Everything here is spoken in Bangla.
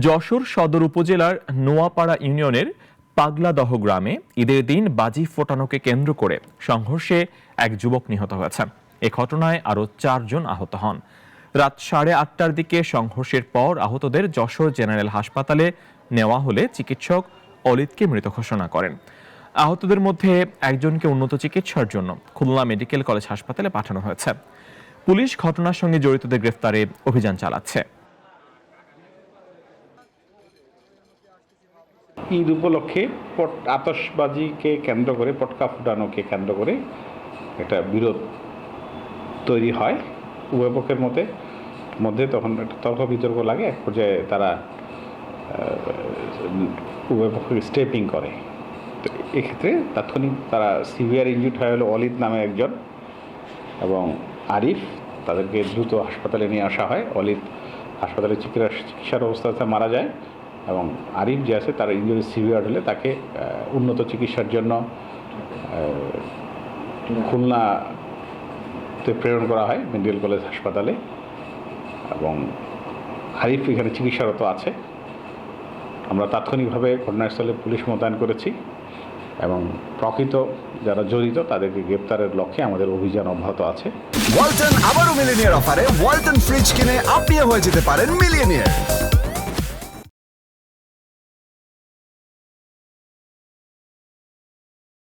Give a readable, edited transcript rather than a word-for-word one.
যশোর সদর উপজেলার নোয়াপাড়া ইউনিয়নের পাগলাদহ গ্রামে ঈদের দিন বাজি ফোটানোকে কেন্দ্র করে সংঘর্ষে এক যুবক নিহত হয়েছেন। এ ঘটনায় আরও 4 জন আহত হন। রাত 8:30টার দিকে সংঘর্ষের পর আহতদের যশোর জেনারেল হাসপাতালে নেওয়া হলে চিকিৎসক অলিদকে মৃত ঘোষণা করেন। আহতদের মধ্যে একজনকে উন্নত চিকিৎসার জন্য খুলনা মেডিকেল কলেজ হাসপাতালে পাঠানো হয়েছে। পুলিশ ঘটনার সঙ্গে জড়িতদের গ্রেফতারে অভিযান চালাচ্ছে। ঈদ উপলক্ষে আতশবাজিকে কেন্দ্র করে, পটকা ফুটানোকে কেন্দ্র করে একটা বিরোধ তৈরি হয় উভয় পক্ষের মধ্যে। তখন একটা তর্ক বিতর্ক লাগে, এক পর্যায়ে তারা উভয় পক্ষকে স্টেপিং করে। তো এক্ষেত্রে তাৎক্ষণিক তারা সিভিয়ার ইনজুর্ড হয়ে হলো অলিদ নামে একজন এবং আরিফ। তাদেরকে দ্রুত হাসপাতালে নিয়ে আসা হয়। অলিদ হাসপাতালে চিকিৎসার অবস্থাতে মারা যায় এবং আরিফ যে আছে তার ইনজুরি সিভিয়ার হলে তাকে উন্নত চিকিৎসার জন্য খুলনাতে প্রেরণ করা হয় মেডিকেল কলেজ হাসপাতালে এবং আরিফ এখানে চিকিৎসারত আছে। আমরা তাৎক্ষণিকভাবে ঘটনাস্থলে পুলিশ মোতায়েন করেছি এবং প্রকৃত যারা জড়িত তাদেরকে গ্রেপ্তারের লক্ষ্যে আমাদের অভিযান অব্যাহত আছে। ওয়ালটন আবারও মিলিনিয়ার অফারে ওয়ালটন ফ্রিজ কিনে আপনিও হয়ে যেতে পারেন মিলিয়নিয়ার।